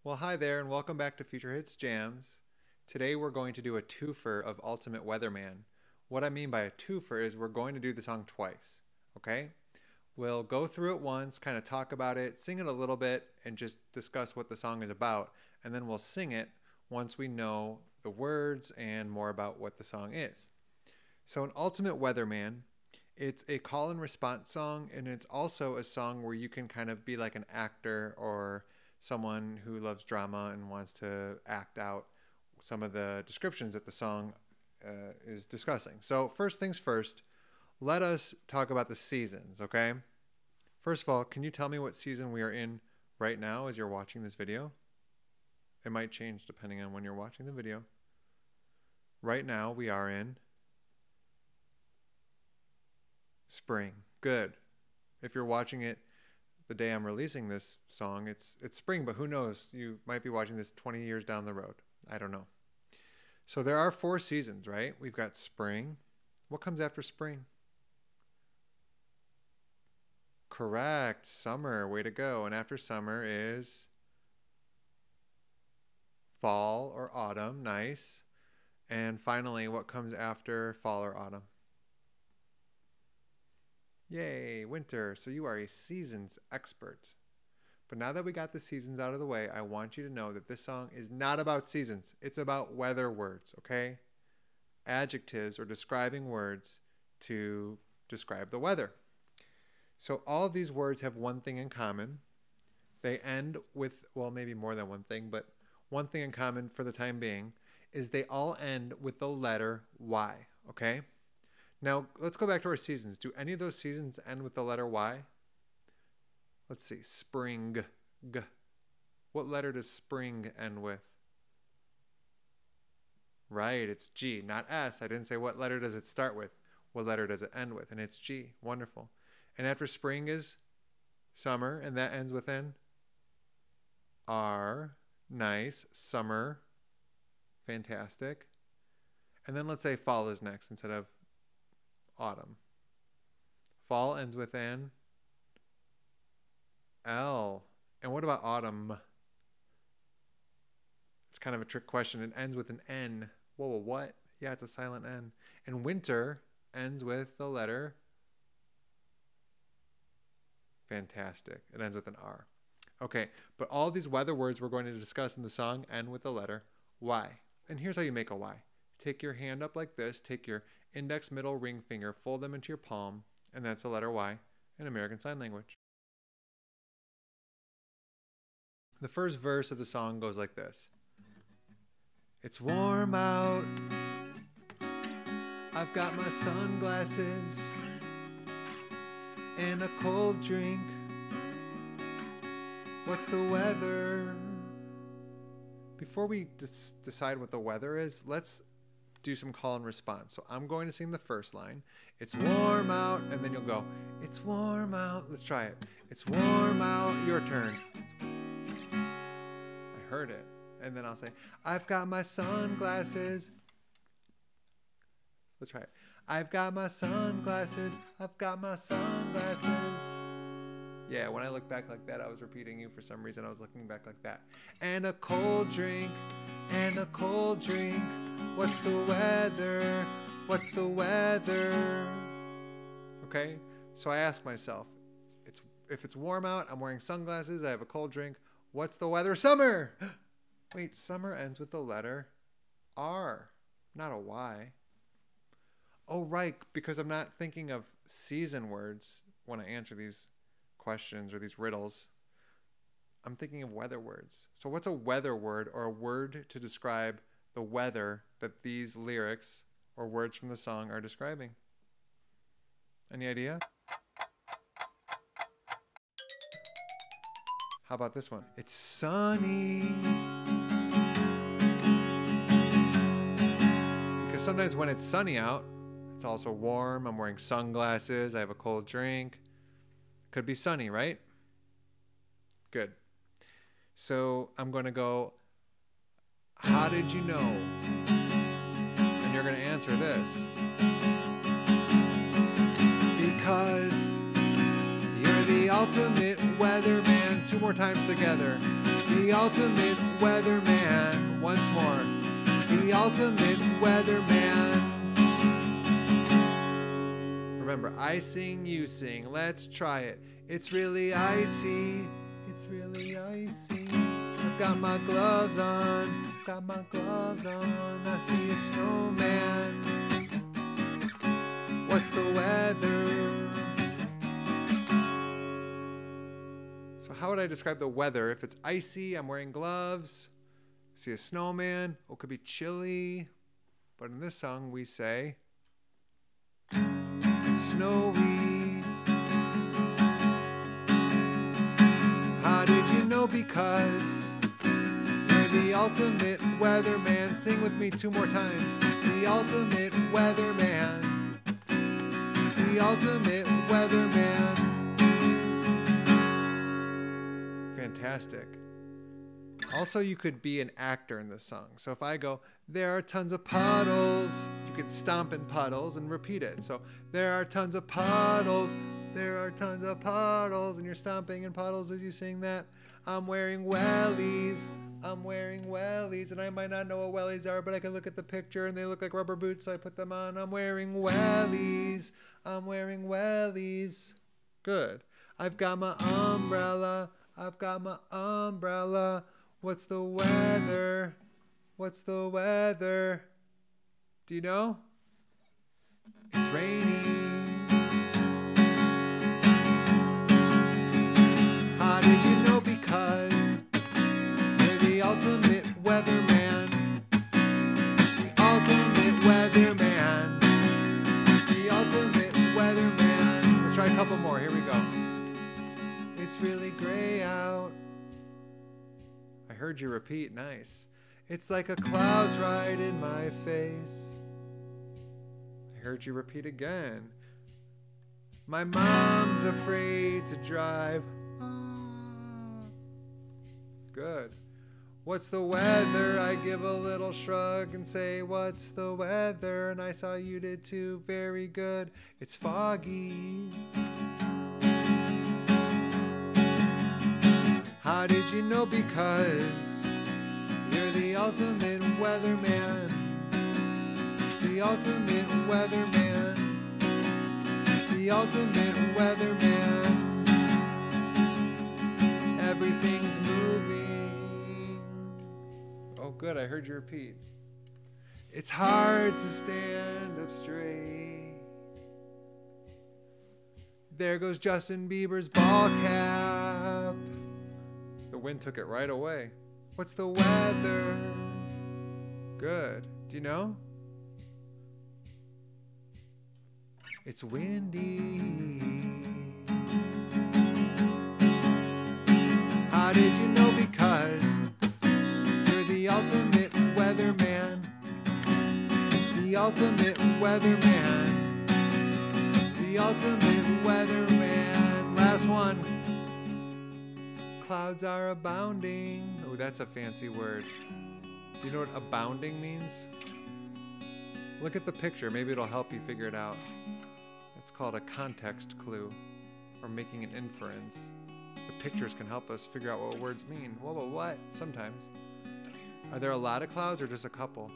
Well, hi there, and welcome back to Future Hits Jams. Today we're going to do a twofer of Ultimate Weatherman. What I mean by a twofer is we're going to do the song twice, okay? We'll go through it once, kind of talk about it, sing it a little bit, and just discuss what the song is about, and then we'll sing it once we know the words and more about what the song is. So an Ultimate Weatherman, it's a call and response song, and it's also a song where you can kind of be like an actor or someone who loves drama and wants to act out some of the descriptions that the song is discussing. So first things first, let us talk about the seasons, okay? First of all, can you tell me what season we are in right now as you're watching this video? It might change depending on when you're watching the video. Right now we are in spring. Good. If you're watching it the day I'm releasing this song, it's spring, but who knows? You might be watching this 20 years down the road. I don't know. So there are 4 seasons, right? We've got spring. What comes after spring? Correct. Summer. Way to go. And after summer is fall or autumn. Nice. And finally, what comes after fall or autumn? Yay, winter. So you are a seasons expert. But now that we got the seasons out of the way, I want you to know that this song is not about seasons. It's about weather words, okay? Adjectives or describing words to describe the weather. So all of these words have one thing in common. They end with, well, maybe more than one thing, but one thing in common for the time being is they all end with the letter Y, okay? Now, let's go back to our seasons. Do any of those seasons end with the letter Y? Let's see. Spring. G. What letter does spring end with? Right, it's G, not S. I didn't say what letter does it start with. What letter does it end with? And it's G. Wonderful. And after spring is summer, and that ends with an R. Nice. Summer. Fantastic. And then let's say fall is next instead of autumn. Fall ends with an L. And what about autumn? It's kind of a trick question. It ends with an N. Whoa, what? Yeah, it's a silent N. And winter ends with the letter. Fantastic. It ends with an R. Okay, but all these weather words we're going to discuss in the song end with the letter Y. And here's how you make a Y. Take your hand up like this. Take your index, middle, ring finger, fold them into your palm, and that's the letter Y in American Sign Language. The first verse of the song goes like this. It's warm out. I've got my sunglasses and a cold drink. What's the weather? Before we decide what the weather is, let's do some call and response. So I'm going to sing the first line. It's warm out, and then you'll go, it's warm out. Let's try it. It's warm out. Your turn. I heard it. And then I'll say, I've got my sunglasses. Let's try it. I've got my sunglasses. I've got my sunglasses. Yeah, when I look back like that, I was repeating you for some reason. I was looking back like that. And a cold drink. And a cold drink. What's the weather? What's the weather? Okay, so I ask myself, if it's warm out, I'm wearing sunglasses, I have a cold drink. What's the weather? Summer! Wait, summer ends with the letter R, not a Y. Oh, right, because I'm not thinking of season words when I answer these questions or these riddles. I'm thinking of weather words. So what's a weather word or a word to describe the weather that these lyrics or words from the song are describing? Any idea? How about this one? It's sunny. Because sometimes when it's sunny out, it's also warm. I'm wearing sunglasses. I have a cold drink. Could be sunny, right? Good. So I'm going to go, how did you know? And you're going to answer this. Because you're the ultimate weatherman. 2 more times together. The the ultimate weatherman. Once more. The ultimate weatherman. Remember, I sing, you sing. Let's try it. It's really icy. It's really icy. I've got my gloves on. Got my gloves on. I see a snowman. What's the weather? So how would I describe the weather? If it's icy, I'm wearing gloves. See a snowman. Oh, it could be chilly. But in this song, we say it's snowy. How did you know? Because you're the ultimate weatherman. Sing with me 2 more times. The ultimate weatherman. The ultimate weatherman. Fantastic. Also, you could be an actor in this song. So if I go, there are tons of puddles, you could stomp in puddles and repeat it. So there are tons of puddles, there are tons of puddles, and you're stomping in puddles as you sing that. I'm wearing wellies, I'm wearing wellies, and I might not know what wellies are, but I can look at the picture and they look like rubber boots, so I put them on. I'm wearing wellies, I'm wearing wellies. Good. I've got my umbrella, I've got my umbrella. What's the weather? What's the weather? Do you know? It's raining. How did you know? Because you're the ultimate weatherman. The ultimate weatherman. The ultimate weatherman. Let's try a couple more. Here we go. It's really gray out. I heard you repeat. Nice. It's like a cloud's right in my face. I heard you repeat again. My mom's afraid to drive. Good. What's the weather? I give a little shrug and say, what's the weather? And I saw you did too. Very good. It's foggy. How did you know? Because you're the ultimate weatherman. The ultimate weatherman. The ultimate weatherman. Everything's moving. Oh, good. I heard you repeat. It's hard to stand up straight. There goes Justin Bieber's ball cap. The wind took it right away. What's the weather? Good. Do you know? It's windy. How did you know? Because you're the ultimate weatherman. The ultimate weatherman. The ultimate weatherman. Last one. Clouds are abounding. Oh, that's a fancy word. Do you know what abounding means? Look at the picture. Maybe it'll help you figure it out. It's called a context clue, or making an inference. The pictures can help us figure out what words mean. Whoa, what? Sometimes. Are there a lot of clouds or just a couple?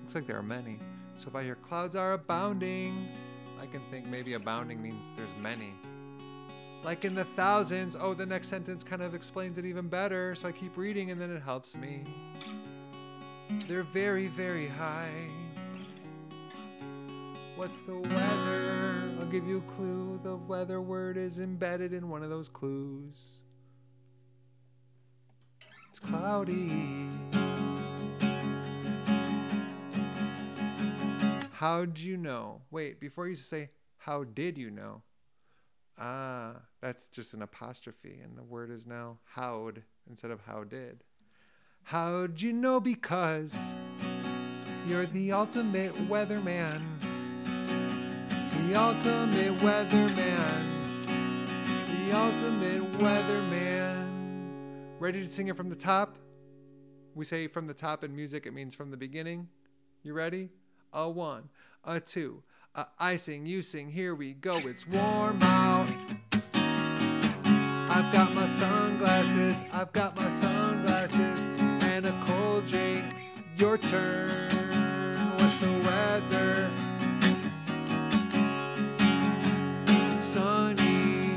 Looks like there are many. So if I hear clouds are abounding, I can think maybe abounding means there's many. Like in the thousands. Oh, the next sentence kind of explains it even better. So I keep reading and then it helps me. They're very, very high. What's the weather? I'll give you a clue. The weather word is embedded in one of those clues. It's cloudy. How'd you know? Wait, before you say, how did you know? Ah, that's just an apostrophe, and the word is now how'd instead of how did. How'd you know? Because you're the ultimate weatherman. The ultimate weatherman. The ultimate weatherman. Ready to sing it from the top? We say from the top in music, it means from the beginning. You ready? A 1, a 2. I sing, you sing, here we go. It's warm out. I've got my sunglasses. I've got my sunglasses. your turn. What's the weather? It's sunny.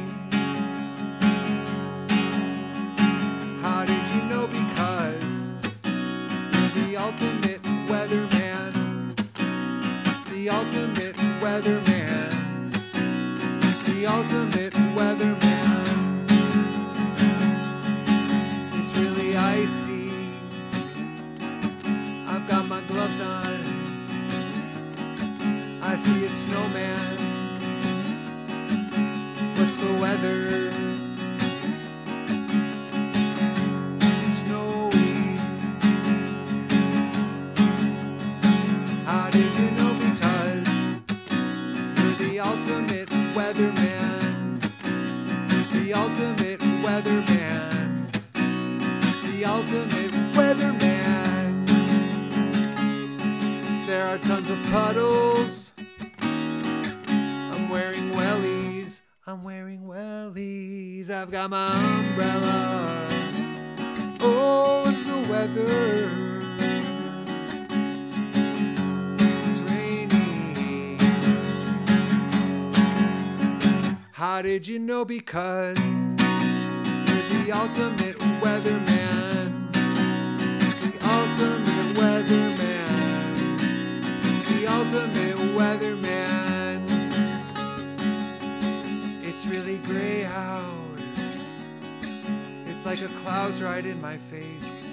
How did you know? Because you're the ultimate weatherman. The ultimate weatherman. The ultimate weatherman. It's really icy. I've got my gloves on. I see a snowman. What's the weather? It's snowy. How did you know? Because you're the ultimate weatherman. The ultimate weatherman. The ultimate weatherman. There are tons of puddles. I'm wearing wellies. I'm wearing wellies. I've got my umbrella. Oh, it's the weather. It's rainy. How did you know? Because you're the ultimate weatherman. The ultimate weatherman. The ultimate weatherman. It's really gray out. It's like a cloud's right in my face.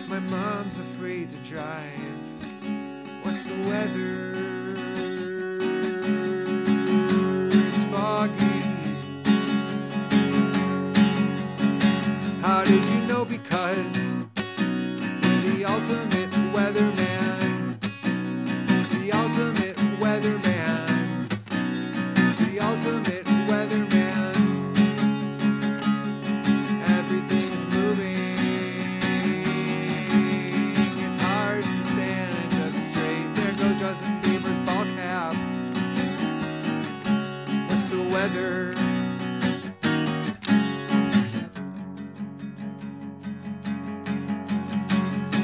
My mom's afraid to drive. What's the weather? It's foggy. How did you know? Because you're the ultimate weatherman. The ultimate weatherman. The ultimate weatherman. Everything's moving. It's hard to stand up straight. There goes Justin Bieber's ball cap. What's the weather?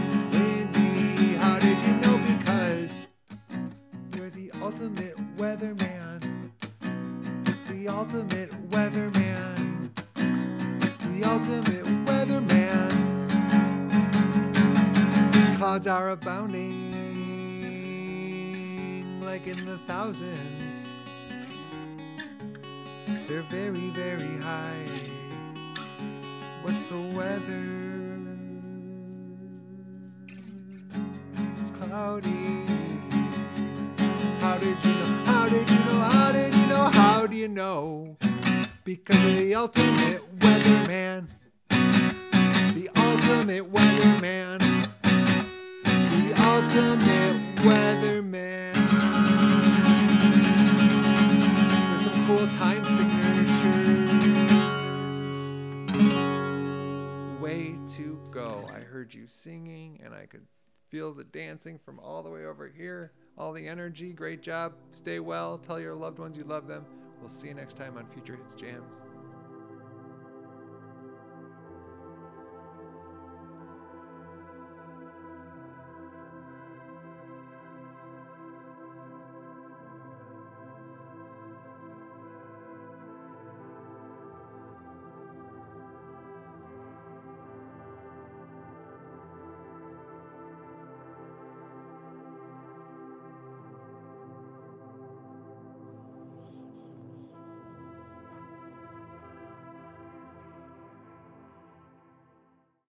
It's windy. How did you know? Because you're the ultimate weatherman. The ultimate weatherman. The ultimate weatherman. Clouds are abounding, like in the thousands. They're very, very high. What's the weather? It's cloudy. How did you know? How did you know? How did you know? How do you know? Because you're the ultimate weatherman. The ultimate weatherman. The ultimate weatherman. There's some cool time signatures. Way to go. I heard you singing and I could feel the dancing from all the way over here. All the energy. Great job. Stay well. Tell your loved ones you love them. We'll see you next time on Future Hits Jams.